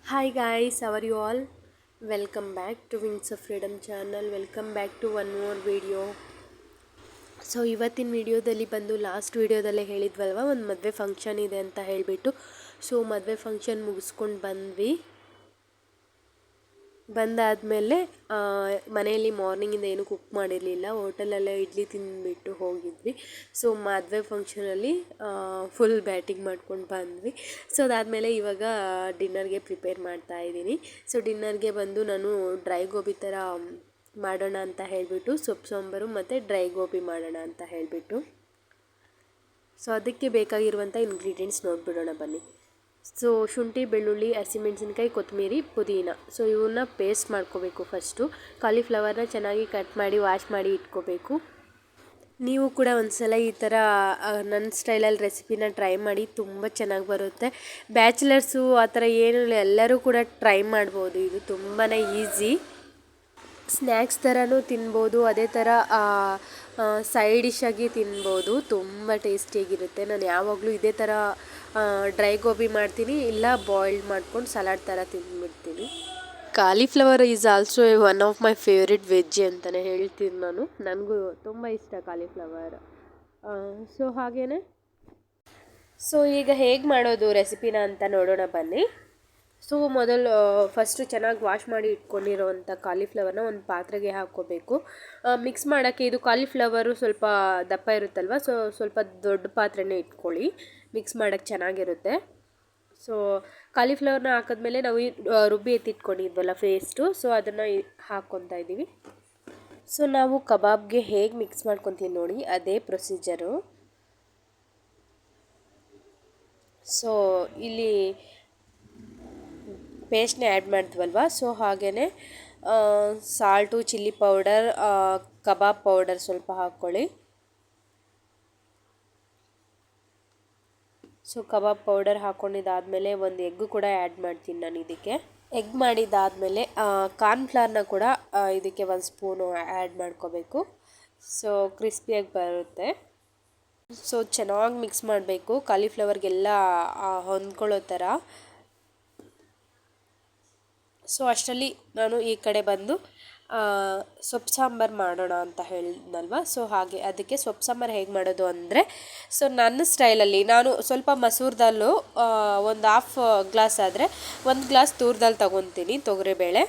Hi guys, how are you all? Welcome back to Wings of Freedom channel. Welcome back to one more video. So ಇವತ್ತಿನ ವಿಡಿಯೋದಲ್ಲಿ ಬಂದು last ವಿಡಿಯೋದಲ್ಲೇ ಹೇಳಿದ್ವಲ್ವ, ಒಂದು ಮದುವೆ function ಇದೆ ಅಂತ ಹೇಳಿಬಿಟ್ಟು. ಸೊ ಮದುವೆ ಫಂಕ್ಷನ್ ಮುಗಿಸ್ಕೊಂಡು ಬಂದಾದಮೇಲೆ ಮನೆಯಲ್ಲಿ ಮಾರ್ನಿಂಗಿಂದ ಏನು ಕುಕ್ ಮಾಡಿರಲಿಲ್ಲ, ಹೋಟೆಲಲ್ಲೇ ಇಡ್ಲಿ ತಿಂದುಬಿಟ್ಟು ಹೋಗಿದ್ವಿ. ಸೊ ಮದುವೆ ಫಂಕ್ಷನಲ್ಲಿ ಫುಲ್ ಬ್ಯಾಟಿಂಗ್ ಮಾಡ್ಕೊಂಡು ಬಂದ್ವಿ. ಸೊ ಅದಾದಮೇಲೆ ಇವಾಗ ಡಿನ್ನರ್ಗೆ ಪ್ರಿಪೇರ್ ಮಾಡ್ತಾಯಿದ್ದೀನಿ. ಸೊ ಡಿನ್ನರ್ಗೆ ಬಂದು ನಾನು ಡ್ರೈ ಗೋಬಿ ಥರ ಮಾಡೋಣ ಅಂತ ಹೇಳಿಬಿಟ್ಟು, ಸೊಪ್ಪು ಸಾಂಬಾರು ಮತ್ತು ಡ್ರೈ ಗೋಬಿ ಮಾಡೋಣ ಅಂತ ಹೇಳಿಬಿಟ್ಟು. ಸೊ ಅದಕ್ಕೆ ಬೇಕಾಗಿರುವಂಥ ಇಂಗ್ರೀಡಿಯೆಂಟ್ಸ್ ನೋಡಿಬಿಡೋಣ ಬನ್ನಿ. ಸೊ ಶುಂಠಿ, ಬೆಳ್ಳುಳ್ಳಿ, ಹಸಿಮೆಣಸಿನ್ಕಾಯಿ, ಕೊತ್ತಂಬರಿ, ಪುದೀನ. ಸೊ ಇವನ್ನ ಪೇಸ್ಟ್ ಮಾಡ್ಕೋಬೇಕು. ಫಸ್ಟು ಕಾಲಿಫ್ಲವರ್ನ ಚೆನ್ನಾಗಿ ಕಟ್ ಮಾಡಿ ವಾಶ್ ಮಾಡಿ ಇಟ್ಕೋಬೇಕು. ನೀವು ಕೂಡ ಒಂದ್ಸಲ ಈ ಥರ ನನ್ನ ಸ್ಟೈಲಲ್ಲಿ ರೆಸಿಪಿನ ಟ್ರೈ ಮಾಡಿ, ತುಂಬ ಚೆನ್ನಾಗಿ ಬರುತ್ತೆ. ಬ್ಯಾಚುಲರ್ಸು ಆ ಥರ ಏನೂ ಇಲ್ಲ, ಎಲ್ಲರೂ ಕೂಡ ಟ್ರೈ ಮಾಡ್ಬೋದು. ಇದು ತುಂಬಾ ಈಸಿ, ಸ್ನ್ಯಾಕ್ಸ್ ಥರನೂ ತಿನ್ಬೋದು, ಅದೇ ಥರ ಸೈಡ್ ಡಿಶ್ಶಾಗಿ ತಿನ್ಬೋದು. ತುಂಬ ಟೇಸ್ಟಿಯಾಗಿರುತ್ತೆ. ನಾನು ಯಾವಾಗಲೂ ಇದೇ ಥರ ಡ್ರೈ ಗೋಬಿ ಮಾಡ್ತೀನಿ, ಇಲ್ಲ ಬಾಯ್ಲ್ಡ್ ಮಾಡ್ಕೊಂಡು ಸಲಾಡ್ ಥರ ತಿಂದ್ಬಿಡ್ತೀನಿ. Cauliflower is also one of my favourite veg ಅಂತಲೇ ಹೇಳ್ತೀನಿ ನಾನು. ನನಗೂ ತುಂಬ ಇಷ್ಟ ಕಾಲಿಫ್ಲವರ್. ಸೊ ಹಾಗೇ ಸೊ ಈಗ ಹೇಗೆ ಮಾಡೋದು ರೆಸಿಪಿನ ಅಂತ ನೋಡೋಣ ಬನ್ನಿ. ಸೊ ಮೊದಲು ಫಸ್ಟು ಚೆನ್ನಾಗಿ ವಾಶ್ ಮಾಡಿ ಇಟ್ಕೊಂಡಿರೋವಂಥ ಕಾಲಿಫ್ಲವರ್ನ ಒಂದು ಪಾತ್ರೆಗೆ ಹಾಕ್ಕೋಬೇಕು. ಮಿಕ್ಸ್ ಮಾಡೋಕ್ಕೆ ಇದು ಕಾಲಿಫ್ಲವರು ಸ್ವಲ್ಪ ದಪ್ಪ ಇರುತ್ತಲ್ವ, ಸೊ ಸ್ವಲ್ಪ ದೊಡ್ಡ ಪಾತ್ರೆನೇ ಇಟ್ಕೊಳ್ಳಿ, ಮಿಕ್ಸ್ ಮಾಡೋಕ್ಕೆ ಚೆನ್ನಾಗಿರುತ್ತೆ. ಸೊ ಕಾಲಿಫ್ಲವರ್ನ ಹಾಕಿದ್ಮೇಲೆ ನಾವು ರುಬ್ಬಿ ಎತ್ತಿಟ್ಕೊಂಡಿದ್ವಲ್ಲ ಪೇಸ್ಟು, ಸೊ ಅದನ್ನು ಹಾಕ್ಕೊತಾ ಇದ್ದೀವಿ. ಸೊ ನಾವು ಕಬಾಬ್ಗೆ ಹೇಗೆ ಮಿಕ್ಸ್ ಮಾಡ್ಕೊತೀವಿ ನೋಡಿ, ಅದೇ ಪ್ರೊಸೀಜರು. ಸೊ ಇಲ್ಲಿ ಪೇಸ್ಟ್ನ ಆ್ಯಡ್ ಮಾಡ್ತೀವಲ್ವ, ಸೊ ಹಾಗೇ salt, chilli powder, kebab powder ಸ್ವಲ್ಪ ಹಾಕ್ಕೊಳ್ಳಿ. ಸೊ ಕಬಾಬ್ ಪೌಡರ್ ಹಾಕ್ಕೊಂಡಿದ್ದಾದಮೇಲೆ ಒಂದು ಎಗ್ಗು ಕೂಡ ಆ್ಯಡ್ ಮಾಡ್ತೀನಿ ನಾನು ಇದಕ್ಕೆ. ಎಗ್ ಮಾಡಿದ್ದಾದಮೇಲೆ ಕಾರ್ನ್ಫ್ಲವರ್ನ ಕೂಡ ಇದಕ್ಕೆ ಒಂದು ಸ್ಪೂನು ಆ್ಯಡ್ ಮಾಡ್ಕೋಬೇಕು. ಸೊ ಕ್ರಿಸ್ಪಿಯಾಗಿ ಬರುತ್ತೆ. ಸೊ ಚೆನ್ನಾಗಿ ಮಿಕ್ಸ್ ಮಾಡಬೇಕು, ಕಾಲಿಫ್ಲವರ್ಗೆಲ್ಲ ಹೊಂದ್ಕೊಳ್ಳೋ ಥರ. ಸೊ ಅಷ್ಟರಲ್ಲಿ ನಾನು ಈ ಕಡೆ ಬಂದು ಸೊಪ್ಪು ಸಾಂಬಾರು ಮಾಡೋಣ ಅಂತ ಹೇಳಿದ್ನಲ್ವ. ಸೊ ಹಾಗೆ ಅದಕ್ಕೆ ಸೊಪ್ಪು ಸಾಂಬಾರು ಹೇಗೆ ಮಾಡೋದು ಅಂದರೆ, ಸೊ ನನ್ನ ಸ್ಟೈಲಲ್ಲಿ ನಾನು ಸ್ವಲ್ಪ ಮಸೂರ್ ದಾಲು ಒಂದು ಹಾಫ್ ಗ್ಲಾಸ್ ಆದರೆ 1 ಗ್ಲಾಸ್ ತೂರ್ ದಾಲ್ ತೊಗೊತೀನಿ, ತೊಗರಿಬೇಳೆ.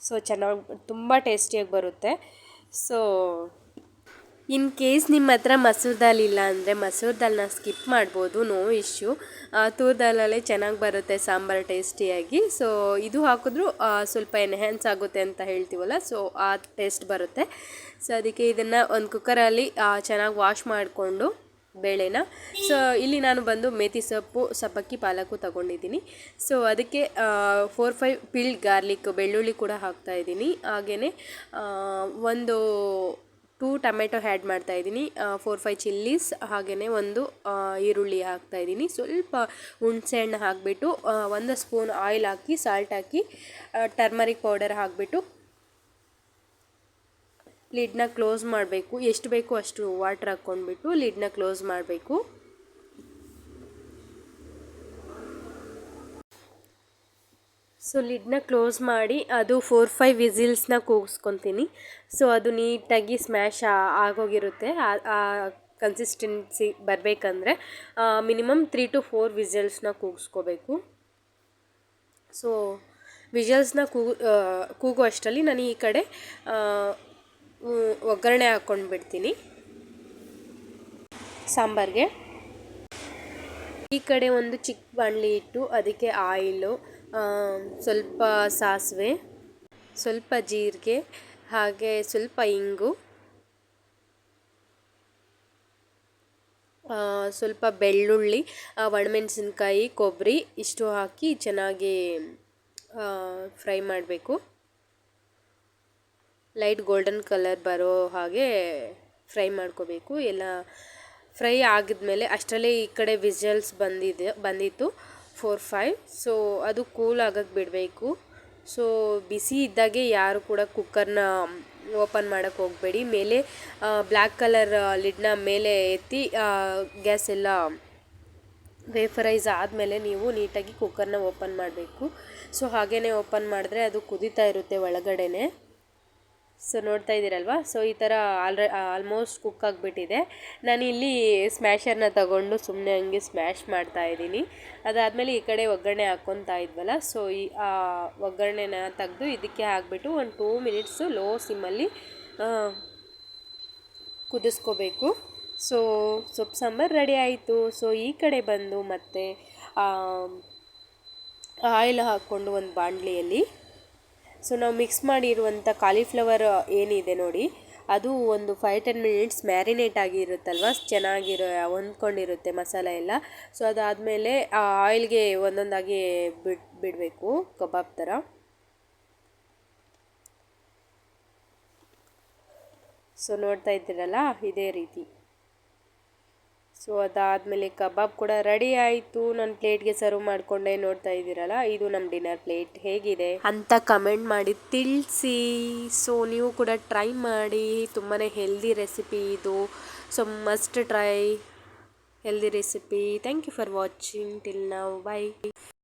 ಸೊ ಚೆನ್ನಾಗಿ ತುಂಬ ಟೇಸ್ಟಿಯಾಗಿ ಬರುತ್ತೆ. ಸೊ ಇನ್ ಕೇಸ್ ನಿಮ್ಮ ಹತ್ರ ಮಸೂರ್ ದಾಲ್ ಇಲ್ಲ ಅಂದರೆ ಮಸೂರ್ ದಾಲ್ನ ಸ್ಕಿಪ್ ಮಾಡ್ಬೋದು, ನೋ ಇಶ್ಯೂ. ತೂರ್ ದಾಲಲ್ಲೇ ಚೆನ್ನಾಗಿ ಬರುತ್ತೆ ಸಾಂಬಾರು ಟೇಸ್ಟಿಯಾಗಿ. ಸೊ ಇದು ಹಾಕಿದ್ರೂ ಸ್ವಲ್ಪ ಎನ್ಹ್ಯಾನ್ಸ್ ಆಗುತ್ತೆ ಅಂತ ಹೇಳ್ತೀವಲ್ಲ, ಸೊ ಆ ಟೇಸ್ಟ್ ಬರುತ್ತೆ. ಸೊ ಅದಕ್ಕೆ ಇದನ್ನು ಒಂದು ಕುಕ್ಕರಲ್ಲಿ ಚೆನ್ನಾಗಿ ವಾಶ್ ಮಾಡಿಕೊಂಡು ಬೇಳೆನ, ಸೊ ಇಲ್ಲಿ ನಾನು ಬಂದು ಮೇಥಿ ಸೊಪ್ಪು, ಸಬ್ಬಕ್ಕಿ, ಪಾಲಕು ತೊಗೊಂಡಿದ್ದೀನಿ. ಸೊ ಅದಕ್ಕೆ 4-5 ಪೀಲ್ಡ್ ಗಾರ್ಲಿಕ್, ಬೆಳ್ಳುಳ್ಳಿ ಕೂಡ ಹಾಕ್ತಾಯಿದ್ದೀನಿ. ಹಾಗೆಯೇ ಒಂದು 2 ಟೊಮೆಟೊ ಆ್ಯಡ್ ಮಾಡ್ತಾಯಿದ್ದೀನಿ, 4-5 ಚಿಲ್ಲೀಸ್, ಹಾಗೆಯೇ ಒಂದು ಈರುಳ್ಳಿ ಹಾಕ್ತಾಯಿದ್ದೀನಿ. ಸ್ವಲ್ಪ ಹುಣಸೆ ಹಣ್ಣು ಹಾಕಿಬಿಟ್ಟು 1 ಸ್ಪೂನ್ ಆಯಿಲ್ ಹಾಕಿ, ಸಾಲ್ಟ್ ಹಾಕಿ, ಟರ್ಮರಿಕ್ ಪೌಡರ್ ಹಾಕಿಬಿಟ್ಟು ಲಿಡ್ನ ಕ್ಲೋಸ್ ಮಾಡಬೇಕು. ಎಷ್ಟು ಬೇಕು ಅಷ್ಟು ವಾಟ್ರ್ ಹಾಕ್ಕೊಂಡ್ಬಿಟ್ಟು ಲಿಡ್ನ ಕ್ಲೋಸ್ ಮಾಡಬೇಕು. ಸೊ ಲಿಡ್ನ ಕ್ಲೋಸ್ ಮಾಡಿ ಅದು 4-5 ವಿಸಿಲ್ಸ್ನ ಕೂಗಿಸ್ಕೊತೀನಿ. ಸೊ ಅದು ನೀಟಾಗಿ ಸ್ಮ್ಯಾಶ್ ಆಗೋಗಿರುತ್ತೆ. ಆ ಕನ್ಸಿಸ್ಟೆನ್ಸಿ ಬರಬೇಕಂದ್ರೆ ಮಿನಿಮಮ್ 3-4 ವಿಸಿಲ್ಸ್ನ ಕೂಗಿಸ್ಕೋಬೇಕು. ಸೊ ವಿಜಲ್ಸ್ನ ಕೂಗೋ ಅಷ್ಟರಲ್ಲಿ ನಾನು ಈ ಕಡೆ ಒಗ್ಗರಣೆ ಹಾಕ್ಕೊಂಡು ಬಿಡ್ತೀನಿ ಸಾಂಬಾರಿಗೆ. ಈ ಕಡೆ ಒಂದು ಚಿಕ್ಕ ಬಾಣಲಿ ಇಟ್ಟು ಅದಕ್ಕೆ ಆಯಿಲು, ಸ್ವಲ್ಪ ಸಾಸಿವೆ, ಸ್ವಲ್ಪ ಜೀರಿಗೆ, ಹಾಗೆ ಸ್ವಲ್ಪ ಇಂಗು, ಸ್ವಲ್ಪ ಬೆಳ್ಳುಳ್ಳಿ, ಒಣಮೆಣಸಿನ್ಕಾಯಿ, ಕೊಬ್ಬರಿ ಇಷ್ಟು ಹಾಕಿ ಚೆನ್ನಾಗಿ ಫ್ರೈ ಮಾಡಬೇಕು. ಲೈಟ್ ಗೋಲ್ಡನ್ ಕಲರ್ ಬರೋ ಹಾಗೆ ಫ್ರೈ ಮಾಡ್ಕೋಬೇಕು. ಎಲ್ಲ ಫ್ರೈ ಆಗಿದ್ಮೇಲೆ ಅಷ್ಟರಲ್ಲೇ ಈ ಕಡೆ ವಿಜಲ್ಸ್ ಬಂದಿತ್ತು 4-5. ಸೊ ಅದು ಕೂಲ್ ಆಗೋಕ್ಕೆ ಬಿಡಬೇಕು. ಸೊ ಬಿಸಿ ಇದ್ದಾಗೆ ಯಾರು ಕೂಡ ಕುಕ್ಕರ್ನ ಓಪನ್ ಮಾಡೋಕ್ಕೆ ಹೋಗಬೇಡಿ. ಮೇಲೆ ಬ್ಲ್ಯಾಕ್ ಕಲರ್ ಲಿಡ್ನ ಮೇಲೆ ಎತ್ತಿ ಗ್ಯಾಸ್ ಎಲ್ಲ ವೇಫರೈಸ್ ಆದಮೇಲೆ ನೀವು ನೀಟಾಗಿ ಕುಕ್ಕರ್ನ ಓಪನ್ ಮಾಡಬೇಕು. ಸೊ ಹಾಗೇ ಓಪನ್ ಮಾಡಿದ್ರೆ ಅದು ಕುದೀತಾ ಇರುತ್ತೆ ಒಳಗಡೆನೆ. ಸೊ ನೋಡ್ತಾ ಇದ್ದೀರಲ್ವ, ಸೊ ಈ ಥರ ಆಲ್ಮೋಸ್ಟ್ ಕುಕ್ ಆಗಿಬಿಟ್ಟಿದೆ. ನಾನಿಲ್ಲಿ ಸ್ಮ್ಯಾಶರ್ನ ತಗೊಂಡು ಸುಮ್ಮನೆ ಹಂಗೆ ಸ್ಮ್ಯಾಶ್ ಮಾಡ್ತಾ ಇದ್ದೀನಿ. ಅದಾದಮೇಲೆ ಈ ಕಡೆ ಒಗ್ಗರಣೆ ಹಾಕ್ಕೊತಾ ಇದ್ವಲ್ಲ, ಸೊ ಈ ಒಗ್ಗರಣೆನ ತೆಗೆದು ಇದಕ್ಕೆ ಹಾಕ್ಬಿಟ್ಟು ಒಂದು 2 ಮಿನಿಟ್ಸು ಲೋ ಸಿಮ್ಮಲ್ಲಿ ಕುದಿಸ್ಕೋಬೇಕು. ಸೊ ಸೊಪ್ಪು ಸಾಂಬಾರು ರೆಡಿ ಆಯಿತು. ಸೊ ಈ ಕಡೆ ಬಂದು ಮತ್ತೆ ಆಯಿಲ್ ಹಾಕ್ಕೊಂಡು ಒಂದು ಬಾಣಲಿಯಲ್ಲಿ ಸೊ ನಾವು ಮಿಕ್ಸ್ ಮಾಡಿರುವಂಥ ಕಾಲಿಫ್ಲವರ್ ಏನಿದೆ ನೋಡಿ, ಅದು ಒಂದು 5-10 ಮಿನಿಟ್ಸ್ ಮ್ಯಾರಿನೇಟ್ ಆಗಿರುತ್ತಲ್ವ, ಚೆನ್ನಾಗಿರೋ ಹೊಂದ್ಕೊಂಡಿರುತ್ತೆ ಮಸಾಲೆ ಎಲ್ಲ. ಸೊ ಅದಾದಮೇಲೆ ಆ ಆಯಿಲ್ಗೆ ಒಂದೊಂದಾಗಿ ಬಿಡಬೇಕು ಕಬಾಬ್ ಥರ. ಸೊ ನೋಡ್ತಾ ಇದ್ದೀರಲ್ಲ, ಇದೇ ರೀತಿ. ಸೊ ಅದಾದಮೇಲೆ ಕಬಾಬ್ ಕೂಡ ರೆಡಿ ಆಯಿತು. ನಾನು ಪ್ಲೇಟ್ಗೆ ಸರ್ವ್ ಮಾಡಿಕೊಂಡೆ. ನೋಡ್ತಾ ಇದ್ದೀರಲ್ಲ, ಇದು ನಮ್ಮ ಡಿನ್ನರ್ ಪ್ಲೇಟ್ ಹೇಗಿದೆ ಅಂತ ಕಮೆಂಟ್ ಮಾಡಿ ತಿಳಿಸಿ. ಸೊ ನೀವು ಕೂಡ ಟ್ರೈ ಮಾಡಿ, ತುಂಬಾ ಹೆಲ್ದಿ ರೆಸಿಪಿ ಇದು. So must try healthy recipe. Thank you for watching till now. By.